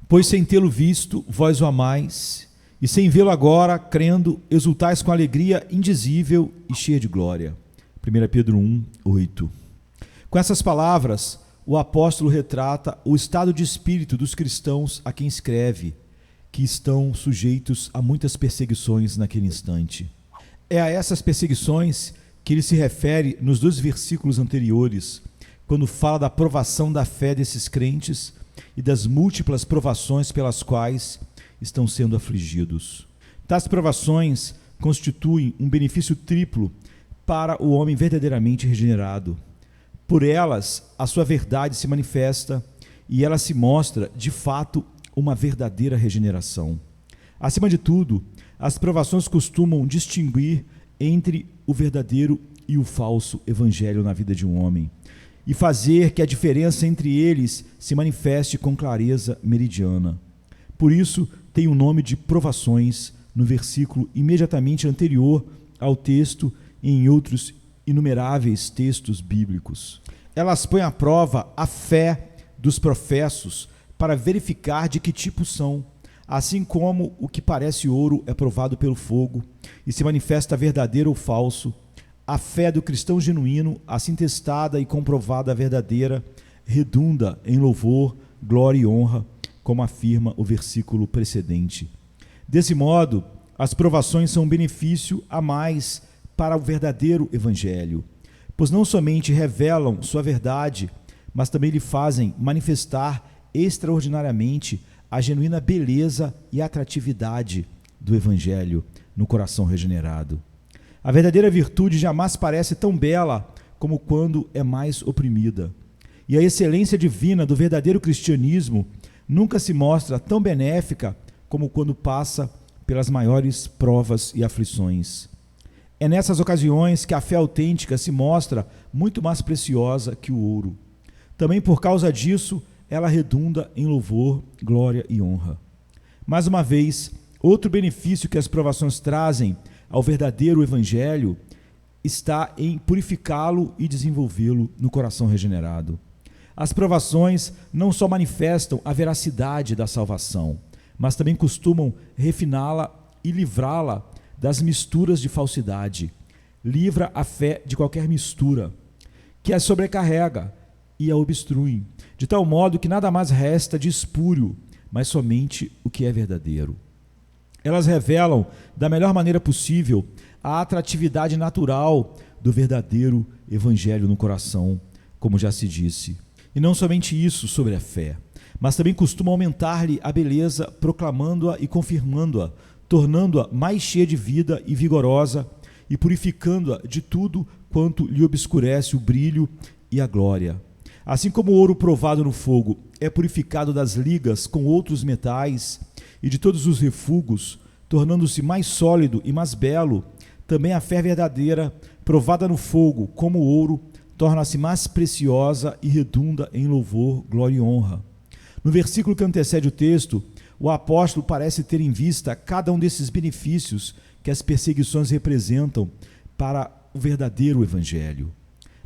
Pois sem tê-lo visto, vós o amais, e sem vê-lo agora, crendo, exultais com alegria indizível e cheia de glória. 1 Pedro 1, 8. Com essas palavras, o apóstolo retrata o estado de espírito dos cristãos a quem escreve, que estão sujeitos a muitas perseguições naquele instante. É a essas perseguições que ele se refere nos 2 versículos anteriores, quando fala da provação da fé desses crentes e das múltiplas provações pelas quais estão sendo afligidos. Tais provações constituem um benefício triplo para o homem verdadeiramente regenerado. Por elas, a sua verdade se manifesta e ela se mostra, de fato, uma verdadeira regeneração. Acima de tudo, as provações costumam distinguir entre o verdadeiro e o falso evangelho na vida de um homem e fazer que a diferença entre eles se manifeste com clareza meridiana. Por isso, tem o nome de provações no versículo imediatamente anterior ao texto e em outros inumeráveis textos bíblicos. Elas põem à prova a fé dos professos para verificar de que tipo são, assim como o que parece ouro é provado pelo fogo e se manifesta verdadeiro ou falso. A fé do cristão genuíno, assim testada e comprovada verdadeira, redunda em louvor, glória e honra, como afirma o versículo precedente. Desse modo, as provações são um benefício a mais para o verdadeiro evangelho, pois não somente revelam sua verdade, mas também lhe fazem manifestar extraordinariamente a genuína beleza e atratividade do evangelho no coração regenerado. A verdadeira virtude jamais parece tão bela como quando é mais oprimida. E a excelência divina do verdadeiro cristianismo nunca se mostra tão benéfica como quando passa pelas maiores provas e aflições. É nessas ocasiões que a fé autêntica se mostra muito mais preciosa que o ouro. Também por causa disso, ela redunda em louvor, glória e honra. Mais uma vez, outro benefício que as provações trazem ao verdadeiro evangelho está em purificá-lo e desenvolvê-lo no coração regenerado. As provações não só manifestam a veracidade da salvação, mas também costumam refiná-la e livrá-la das misturas de falsidade. Livra a fé de qualquer mistura, que a sobrecarrega e a obstrui, de tal modo que nada mais resta de espúrio, mas somente o que é verdadeiro. Elas revelam, da melhor maneira possível, a atratividade natural do verdadeiro evangelho no coração, como já se disse. E não somente isso sobre a fé, mas também costuma aumentar-lhe a beleza, proclamando-a e confirmando-a, tornando-a mais cheia de vida e vigorosa e purificando-a de tudo quanto lhe obscurece o brilho e a glória. Assim como o ouro provado no fogo é purificado das ligas com outros metais e de todos os refugos, tornando-se mais sólido e mais belo, também a fé verdadeira, provada no fogo como o ouro, torna-se mais preciosa e redunda em louvor, glória e honra. No versículo que antecede o texto, o apóstolo parece ter em vista cada um desses benefícios que as perseguições representam para o verdadeiro evangelho.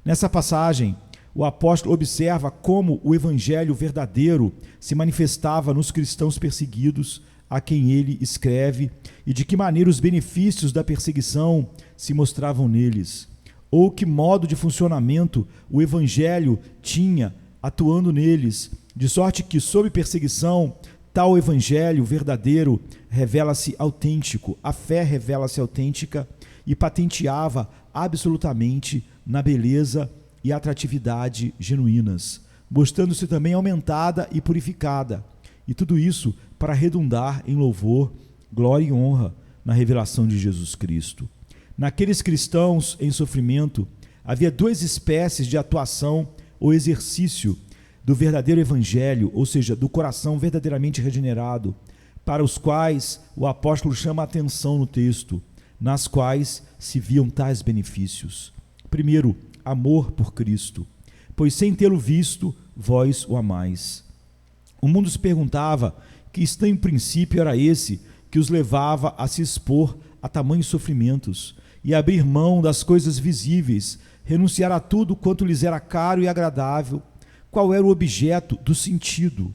Nessa passagem, o apóstolo observa como o evangelho verdadeiro se manifestava nos cristãos perseguidos, a quem ele escreve, e de que maneira os benefícios da perseguição se mostravam neles, ou que modo de funcionamento o evangelho tinha atuando neles, de sorte que, sob perseguição, tal evangelho verdadeiro revela-se autêntico, a fé revela-se autêntica e patenteava absolutamente na beleza e atratividade genuínas, mostrando-se também aumentada e purificada, e tudo isso para redundar em louvor, glória e honra na revelação de Jesus Cristo. Naqueles cristãos em sofrimento, havia 2 espécies de atuação ou exercício do verdadeiro evangelho, ou seja, do coração verdadeiramente regenerado, para os quais o apóstolo chama a atenção no texto, nas quais se viam tais benefícios. Primeiro, amor por Cristo, pois sem tê-lo visto, vós o amais. O mundo se perguntava que estranho princípio era esse que os levava a se expor a tamanhos sofrimentos e abrir mão das coisas visíveis, renunciar a tudo quanto lhes era caro e agradável. Qual era o objeto do sentido?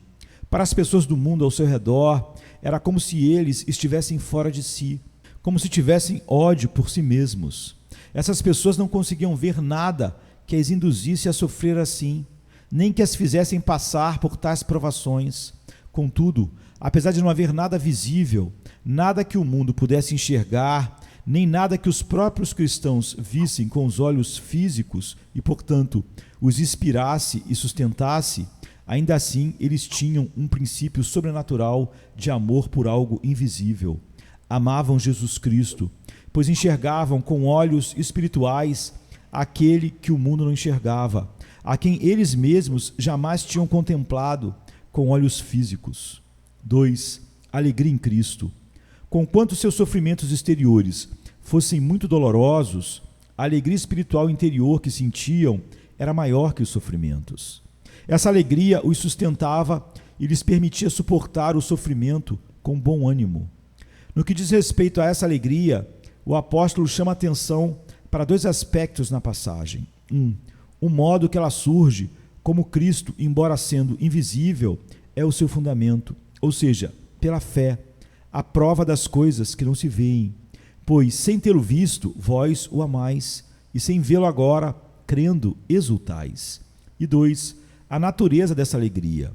Para as pessoas do mundo ao seu redor, era como se eles estivessem fora de si, como se tivessem ódio por si mesmos. Essas pessoas não conseguiam ver nada que as induzisse a sofrer assim, nem que as fizessem passar por tais provações. Contudo, apesar de não haver nada visível, nada que o mundo pudesse enxergar, nem nada que os próprios cristãos vissem com os olhos físicos e, portanto, os inspirasse e sustentasse, ainda assim eles tinham um princípio sobrenatural de amor por algo invisível. Amavam Jesus Cristo, pois enxergavam com olhos espirituais aquele que o mundo não enxergava, a quem eles mesmos jamais tinham contemplado com olhos físicos. 2. Alegria em Cristo. Conquanto seus sofrimentos exteriores fossem muito dolorosos, a alegria espiritual interior que sentiam era maior que os sofrimentos. Essa alegria os sustentava e lhes permitia suportar o sofrimento com bom ânimo. No que diz respeito a essa alegria, o apóstolo chama atenção para dois aspectos na passagem. O modo que ela surge, como Cristo, embora sendo invisível, é o seu fundamento, ou seja, pela fé, a prova das coisas que não se veem. Pois, sem tê-lo visto, vós o amais, e sem vê-lo agora, crendo, exultais. E 2, a natureza dessa alegria,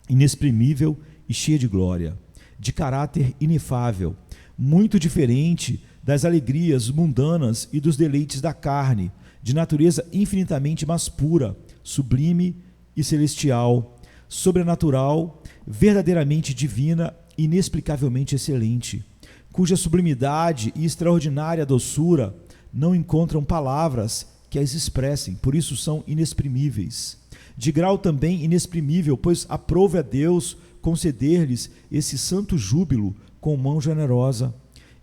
inexprimível e cheia de glória, de caráter inefável, muito diferente das alegrias mundanas e dos deleites da carne, de natureza infinitamente mais pura, sublime e celestial, sobrenatural, verdadeiramente divina e inexplicavelmente excelente, cuja sublimidade e extraordinária doçura não encontram palavras que as expressem, por isso são inexprimíveis. De grau também inexprimível, pois aprove a Deus conceder-lhes esse santo júbilo com mão generosa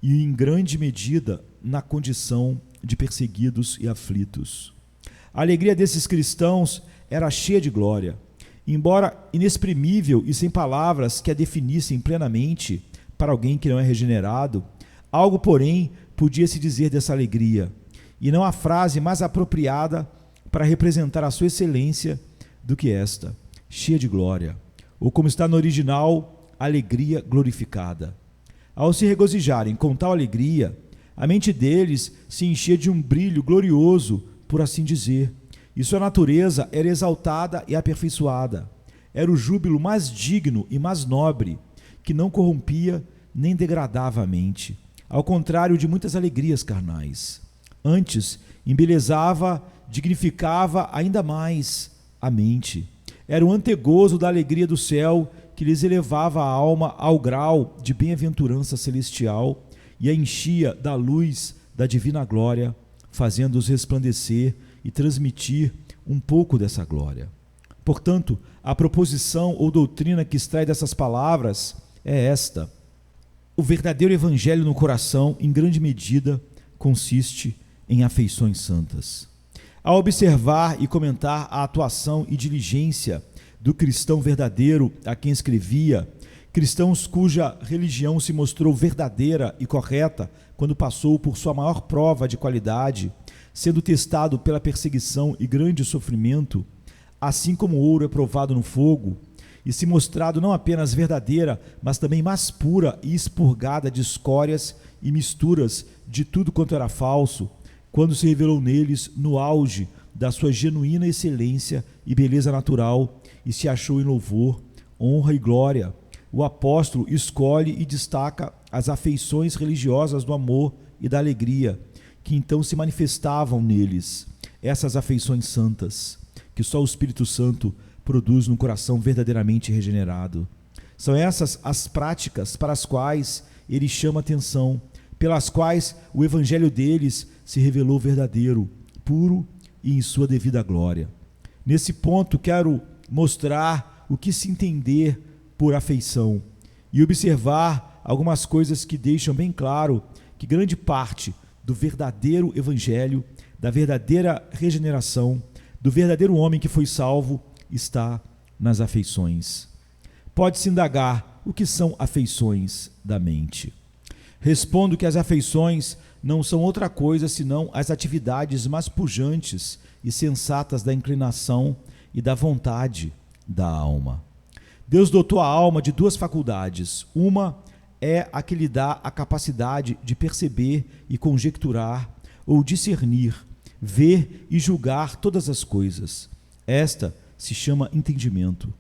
e em grande medida na condição de perseguidos e aflitos. A alegria desses cristãos era cheia de glória. Embora inexprimível e sem palavras que a definissem plenamente para alguém que não é regenerado, algo, porém, podia-se dizer dessa alegria, e não há frase mais apropriada para representar a sua excelência do que esta, cheia de glória, ou como está no original, alegria glorificada. Ao se regozijarem com tal alegria, a mente deles se enchia de um brilho glorioso, por assim dizer, e sua natureza era exaltada e aperfeiçoada. Era o júbilo mais digno e mais nobre, que não corrompia nem degradava a mente, ao contrário de muitas alegrias carnais. Antes, embelezava, dignificava ainda mais a mente. Era o antegozo da alegria do céu que lhes elevava a alma ao grau de bem-aventurança celestial e a enchia da luz da divina glória, fazendo-os resplandecer e transmitir um pouco dessa glória. Portanto, a proposição ou doutrina que extrai dessas palavras é esta: o verdadeiro evangelho no coração, em grande medida, consiste em afeições santas. Ao observar e comentar a atuação e diligência do cristão verdadeiro a quem escrevia, cristãos cuja religião se mostrou verdadeira e correta quando passou por sua maior prova de qualidade, sendo testado pela perseguição e grande sofrimento, assim como o ouro é provado no fogo, e se mostrado não apenas verdadeira, mas também mais pura e expurgada de escórias e misturas de tudo quanto era falso, quando se revelou neles no auge da sua genuína excelência e beleza natural, e se achou em louvor, honra e glória, o apóstolo escolhe e destaca as afeições religiosas do amor e da alegria, que então se manifestavam neles, essas afeições santas, que só o Espírito Santo produz no coração verdadeiramente regenerado. São essas as práticas para as quais ele chama atenção, pelas quais o evangelho deles se revelou verdadeiro, puro e em sua devida glória. Nesse ponto quero mostrar o que se entender por afeição e observar algumas coisas que deixam bem claro que grande parte do verdadeiro evangelho, da verdadeira regeneração, do verdadeiro homem que foi salvo, está nas afeições. Pode-se indagar o que são afeições da mente. Respondo que as afeições não são outra coisa senão as atividades mais pujantes e sensatas da inclinação e da vontade da alma. Deus dotou a alma de duas faculdades. Uma é a que lhe dá a capacidade de perceber e conjecturar, ou discernir, ver e julgar todas as coisas. Esta se chama entendimento.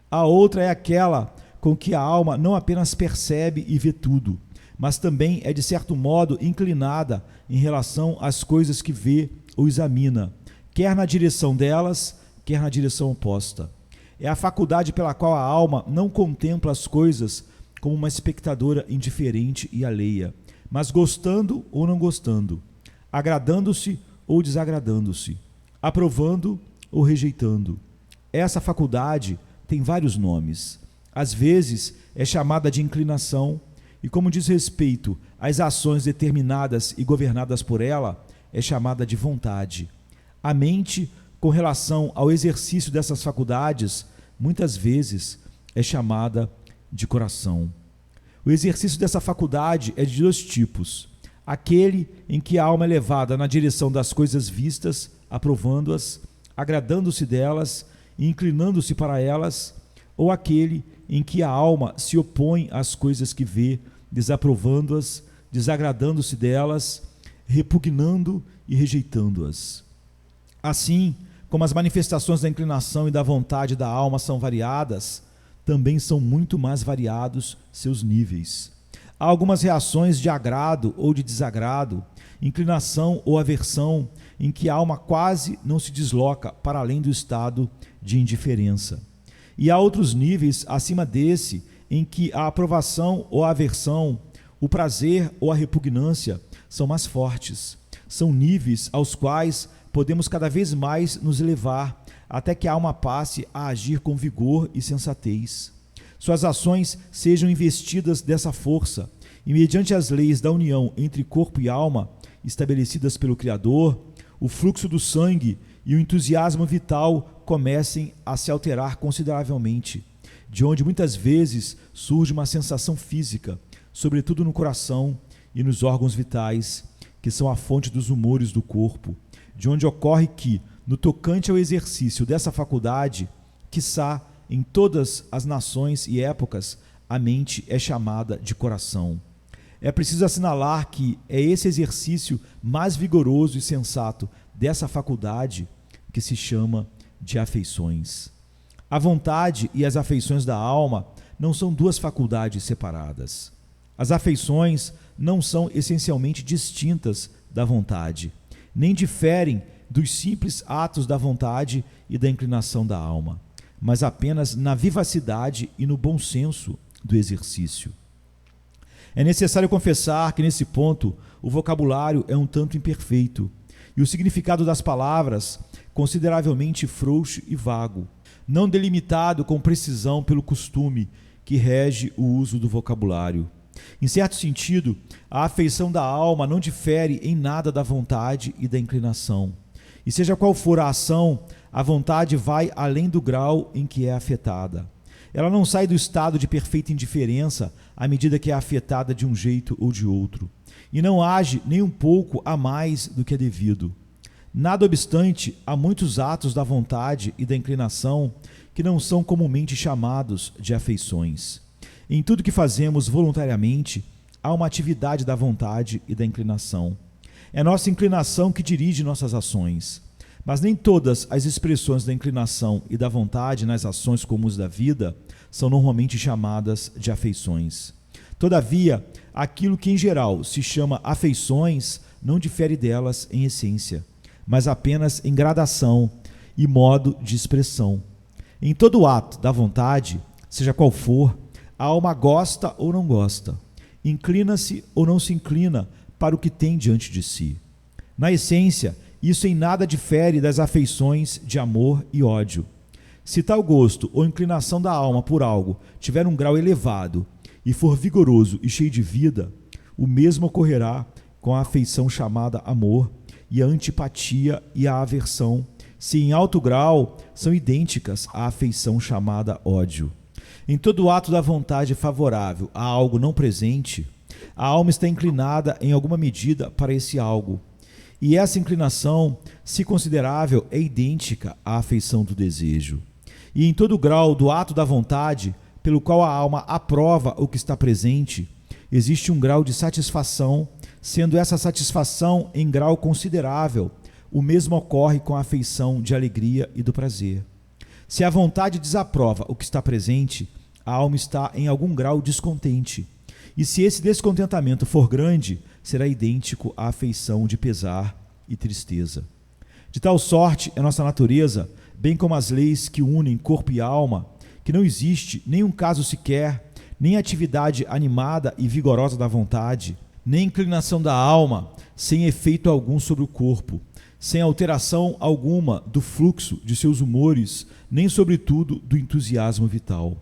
A outra é aquela com que a alma não apenas percebe e vê tudo, mas também é de certo modo inclinada em relação às coisas que vê ou examina, quer na direção delas, quer na direção oposta. É a faculdade pela qual a alma não contempla as coisas como uma espectadora indiferente e alheia, mas gostando ou não gostando, agradando-se ou desagradando-se, aprovando ou rejeitando. Essa faculdade tem vários nomes. Às vezes é chamada de inclinação, e como diz respeito às ações determinadas e governadas por ela, é chamada de vontade. A mente, com relação ao exercício dessas faculdades, muitas vezes é chamada de coração. O exercício dessa faculdade é de dois tipos: aquele em que a alma é levada na direção das coisas vistas, aprovando-as, agradando-se delas e inclinando-se para elas, ou aquele em que a alma se opõe às coisas que vê, desaprovando-as, desagradando-se delas, repugnando e rejeitando-as. Assim, como as manifestações da inclinação e da vontade da alma são variadas, também são muito mais variados seus níveis. Há algumas reações de agrado ou de desagrado, inclinação ou aversão, em que a alma quase não se desloca para além do estado de indiferença. E há outros níveis acima desse, em que a aprovação ou a aversão, o prazer ou a repugnância são mais fortes. São níveis aos quais podemos cada vez mais nos elevar, até que a alma passe a agir com vigor e sensatez. Suas ações sejam investidas dessa força, e mediante as leis da união entre corpo e alma, estabelecidas pelo Criador, o fluxo do sangue e o entusiasmo vital comecem a se alterar consideravelmente, de onde muitas vezes surge uma sensação física, sobretudo no coração e nos órgãos vitais, que são a fonte dos humores do corpo, de onde ocorre que, no tocante ao exercício dessa faculdade, quiçá em todas as nações e épocas, a mente é chamada de coração. É preciso assinalar que é esse exercício mais vigoroso e sensato dessa faculdade que se chama de afeições. A vontade e as afeições da alma não são duas faculdades separadas. As afeições não são essencialmente distintas da vontade, nem diferem dos simples atos da vontade e da inclinação da alma, mas apenas na vivacidade e no bom senso do exercício. É necessário confessar que, nesse ponto, o vocabulário é um tanto imperfeito e o significado das palavras consideravelmente frouxo e vago, não delimitado com precisão pelo costume que rege o uso do vocabulário. Em certo sentido, a afeição da alma não difere em nada da vontade e da inclinação. E seja qual for a ação, a vontade vai além do grau em que é afetada. Ela não sai do estado de perfeita indiferença à medida que é afetada de um jeito ou de outro, e não age nem um pouco a mais do que é devido. Nada obstante, há muitos atos da vontade e da inclinação que não são comumente chamados de afeições. Em tudo que fazemos voluntariamente, há uma atividade da vontade e da inclinação. É nossa inclinação que dirige nossas ações, mas nem todas as expressões da inclinação e da vontade nas ações comuns da vida são normalmente chamadas de afeições. Todavia, aquilo que em geral se chama afeições não difere delas em essência, mas apenas em gradação e modo de expressão. Em todo ato da vontade, seja qual for, a alma gosta ou não gosta, inclina-se ou não se inclina para o que tem diante de si. Na essência, isso em nada difere das afeições de amor e ódio. Se tal gosto ou inclinação da alma por algo tiver um grau elevado e for vigoroso e cheio de vida, o mesmo ocorrerá com a afeição chamada amor e a antipatia e a aversão, se em alto grau são idênticas à afeição chamada ódio. Em todo ato da vontade favorável a algo não presente, a alma está inclinada em alguma medida para esse algo, e essa inclinação, se considerável, é idêntica à afeição do desejo. E em todo grau do ato da vontade, pelo qual a alma aprova o que está presente, existe um grau de satisfação, sendo essa satisfação em grau considerável. O mesmo ocorre com a afeição de alegria e do prazer. Se a vontade desaprova o que está presente, a alma está em algum grau descontente. E se esse descontentamento for grande, será idêntico à afeição de pesar e tristeza. De tal sorte é nossa natureza, bem como as leis que unem corpo e alma, que não existe nenhum caso sequer, nem atividade animada e vigorosa da vontade, nem inclinação da alma, sem efeito algum sobre o corpo, sem alteração alguma do fluxo de seus humores, nem sobretudo do entusiasmo vital.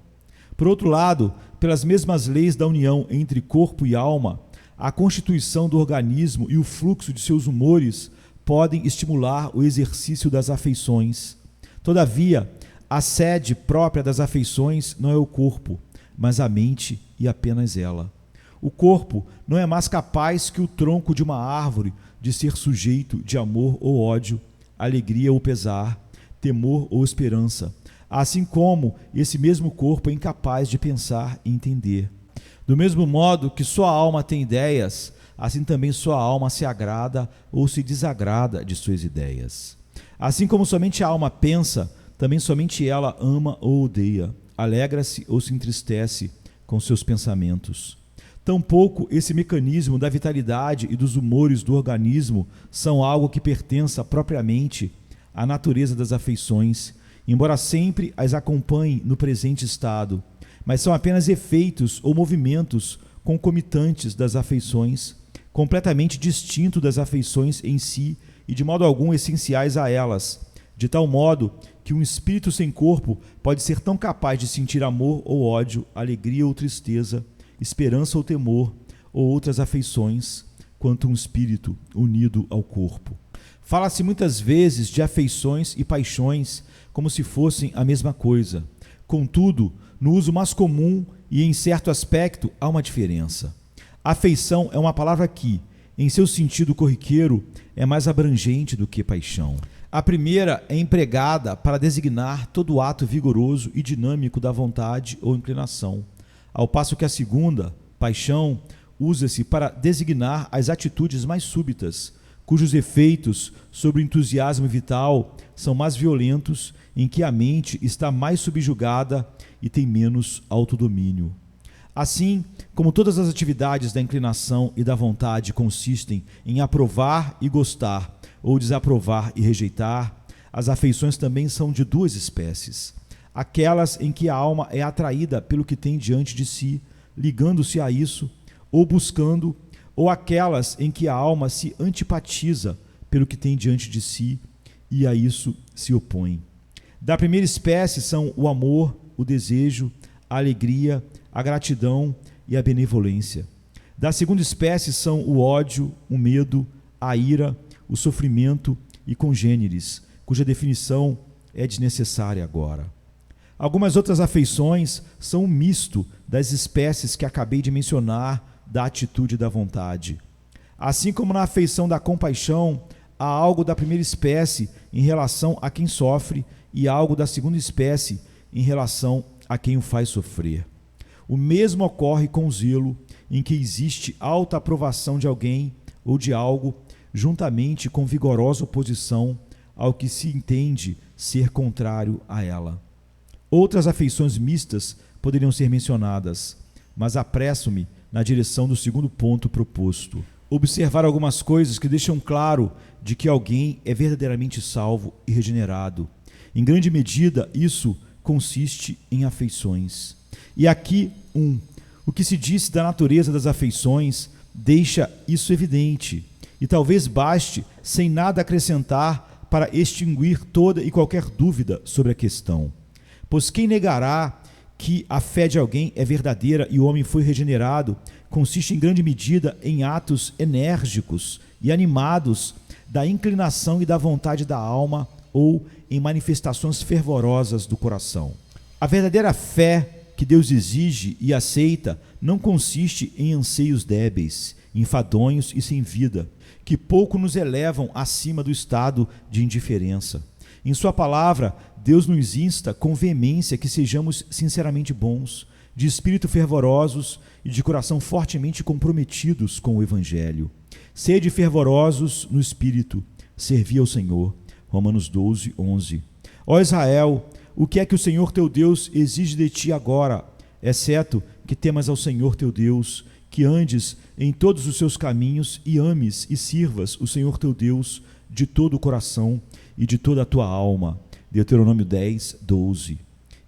Por outro lado, pelas mesmas leis da união entre corpo e alma, a constituição do organismo e o fluxo de seus humores podem estimular o exercício das afeições. Todavia, a sede própria das afeições não é o corpo, mas a mente e apenas ela. O corpo não é mais capaz que o tronco de uma árvore de ser sujeito de amor ou ódio, alegria ou pesar, temor ou esperança, assim como esse mesmo corpo é incapaz de pensar e entender. Do mesmo modo que sua alma tem ideias, assim também sua alma se agrada ou se desagrada de suas ideias. Assim como somente a alma pensa, também somente ela ama ou odeia, alegra-se ou se entristece com seus pensamentos. Tampouco esse mecanismo da vitalidade e dos humores do organismo são algo que pertença propriamente à natureza das afeições, embora sempre as acompanhe no presente estado, mas são apenas efeitos ou movimentos concomitantes das afeições, completamente distintos das afeições em si e de modo algum essenciais a elas, de tal modo que um espírito sem corpo pode ser tão capaz de sentir amor ou ódio, alegria ou tristeza, esperança ou temor, ou outras afeições, quanto um espírito unido ao corpo. Fala-se muitas vezes de afeições e paixões como se fossem a mesma coisa. Contudo, no uso mais comum e em certo aspecto há uma diferença. Afeição é uma palavra que, em seu sentido corriqueiro, é mais abrangente do que paixão. A primeira é empregada para designar todo ato vigoroso e dinâmico da vontade ou inclinação, ao passo que a segunda, paixão, usa-se para designar as atitudes mais súbitas, cujos efeitos sobre o entusiasmo vital são mais violentos, em que a mente está mais subjugada e tem menos autodomínio. Assim, como todas as atividades da inclinação e da vontade consistem em aprovar e gostar, ou desaprovar e rejeitar, as afeições também são de duas espécies: aquelas em que a alma é atraída pelo que tem diante de si, ligando-se a isso, ou buscando, ou aquelas em que a alma se antipatiza pelo que tem diante de si e a isso se opõe. Da primeira espécie são o amor, o desejo, a alegria, a gratidão e a benevolência. Da segunda espécie são o ódio, o medo, a ira, o sofrimento e congêneres, cuja definição é desnecessária agora. Algumas outras afeições são um misto das espécies que acabei de mencionar da atitude da vontade. Assim como na afeição da compaixão, há algo da primeira espécie em relação a quem sofre e algo da segunda espécie em relação a quem o faz sofrer. O mesmo ocorre com o zelo, em que existe alta aprovação de alguém ou de algo, juntamente com vigorosa oposição ao que se entende ser contrário a ela. Outras afeições mistas poderiam ser mencionadas, mas apresso-me na direção do segundo ponto proposto. Observar algumas coisas que deixam claro de que alguém é verdadeiramente salvo e regenerado. Em grande medida, isso consiste em afeições. E aqui, o que se disse da natureza das afeições deixa isso evidente, e talvez baste, sem nada acrescentar, para extinguir toda e qualquer dúvida sobre a questão. Pois quem negará que a fé de alguém é verdadeira e o homem foi regenerado, consiste em grande medida em atos enérgicos e animados da inclinação e da vontade da alma ou em manifestações fervorosas do coração. A verdadeira fé que Deus exige e aceita não consiste em anseios débeis, enfadonhos e sem vida, que pouco nos elevam acima do estado de indiferença. Em sua palavra, Deus nos insta com veemência que sejamos sinceramente bons, de espírito fervorosos e de coração fortemente comprometidos com o Evangelho. Sede fervorosos no espírito, servi ao Senhor. Romanos 12, 11. Ó Israel, o que é que o Senhor teu Deus exige de ti agora, exceto que temas ao Senhor teu Deus, que andes em todos os seus caminhos e ames e sirvas o Senhor teu Deus de todo o coração e de toda a tua alma. Deuteronômio 10, 12.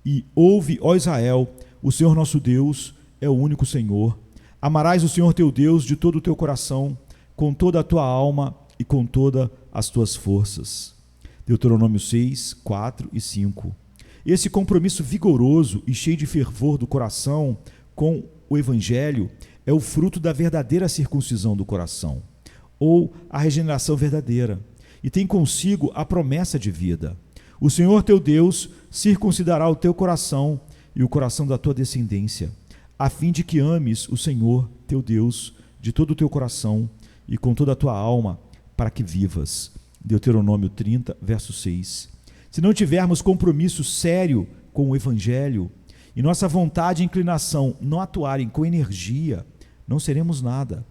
E ouve, ó Israel, o Senhor nosso Deus é o único Senhor. Amarás o Senhor teu Deus de todo o teu coração, com toda a tua alma e com todas as tuas forças. Deuteronômio 6, 4 e 5. Esse compromisso vigoroso e cheio de fervor do coração com o Evangelho é o fruto da verdadeira circuncisão do coração, ou a regeneração verdadeira, e tem consigo a promessa de vida. O Senhor teu Deus circuncidará o teu coração e o coração da tua descendência, a fim de que ames o Senhor teu Deus de todo o teu coração e com toda a tua alma, para que vivas. Deuteronômio 30, verso 6. Se não tivermos compromisso sério com o Evangelho e nossa vontade e inclinação não atuarem com energia, não seremos nada.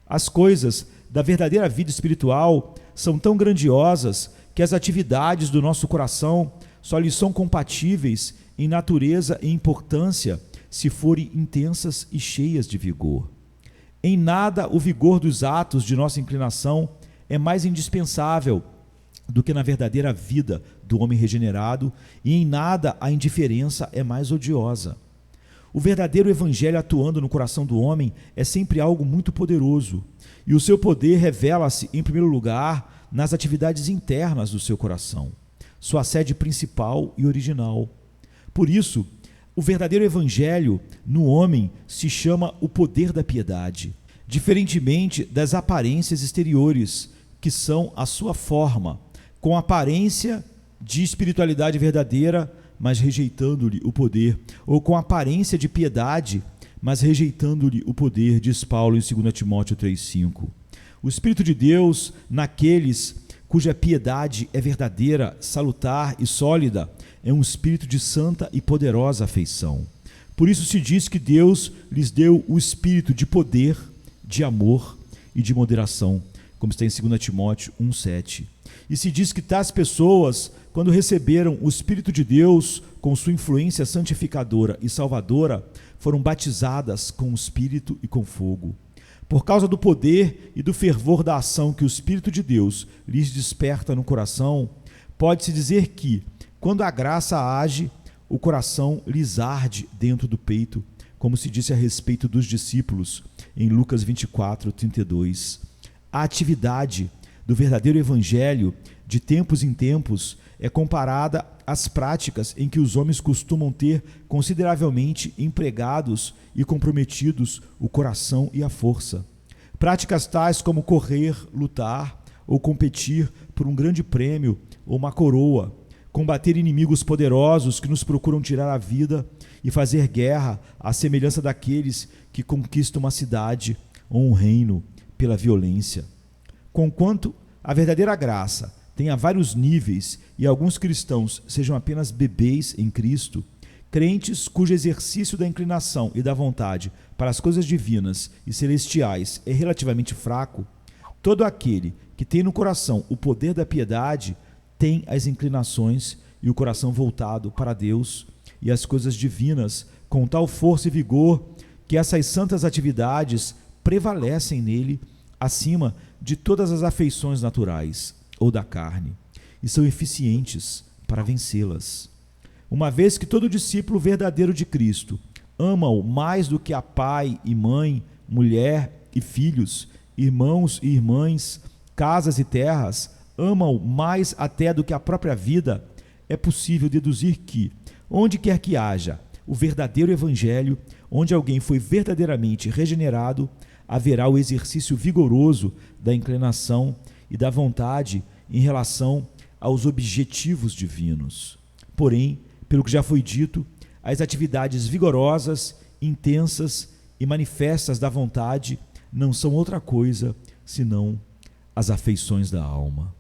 As coisas da verdadeira vida espiritual são tão grandiosas que as atividades do nosso coração só lhes são compatíveis em natureza e importância se forem intensas e cheias de vigor. Em nada o vigor dos atos de nossa inclinação é mais indispensável do que na verdadeira vida do homem regenerado, e em nada a indiferença é mais odiosa. O verdadeiro evangelho atuando no coração do homem é sempre algo muito poderoso, e o seu poder revela-se, em primeiro lugar, nas atividades internas do seu coração, sua sede principal e original. Por isso, o verdadeiro evangelho no homem se chama o poder da piedade, diferentemente das aparências exteriores, que são a sua forma, com aparência de espiritualidade verdadeira, mas rejeitando-lhe o poder, ou com aparência de piedade, mas rejeitando-lhe o poder, diz Paulo em 2 Timóteo 3,5. O Espírito de Deus, naqueles cuja piedade é verdadeira, salutar e sólida, é um espírito de santa e poderosa afeição. Por isso se diz que Deus lhes deu o espírito de poder, de amor e de moderação, como está em 2 Timóteo 1,7. E se diz que tais pessoas, quando receberam o Espírito de Deus com sua influência santificadora e salvadora, foram batizadas com o Espírito e com fogo. Por causa do poder e do fervor da ação que o Espírito de Deus lhes desperta no coração, pode-se dizer que, quando a graça age, o coração lhes arde dentro do peito, como se disse a respeito dos discípulos em Lucas 24, 32. A atividade do verdadeiro evangelho, de tempos em tempos, é comparada às práticas em que os homens costumam ter consideravelmente empregados e comprometidos o coração e a força. Práticas tais como correr, lutar ou competir por um grande prêmio ou uma coroa, combater inimigos poderosos que nos procuram tirar a vida e fazer guerra à semelhança daqueles que conquistam uma cidade ou um reino pela violência. Conquanto a verdadeira graça tenha vários níveis e alguns cristãos sejam apenas bebês em Cristo, crentes cujo exercício da inclinação e da vontade para as coisas divinas e celestiais é relativamente fraco, todo aquele que tem no coração o poder da piedade tem as inclinações e o coração voltado para Deus e as coisas divinas com tal força e vigor que essas santas atividades prevalecem nele acima de todas as afeições naturais ou da carne, e são eficientes para vencê-las. Uma vez que todo discípulo verdadeiro de Cristo ama-o mais do que a pai e mãe, mulher e filhos, irmãos e irmãs, casas e terras, ama-o mais até do que a própria vida, é possível deduzir que, onde quer que haja o verdadeiro evangelho, onde alguém foi verdadeiramente regenerado, haverá o exercício vigoroso da inclinação e da vontade em relação aos objetivos divinos. Porém, pelo que já foi dito, as atividades vigorosas, intensas e manifestas da vontade não são outra coisa senão as afeições da alma.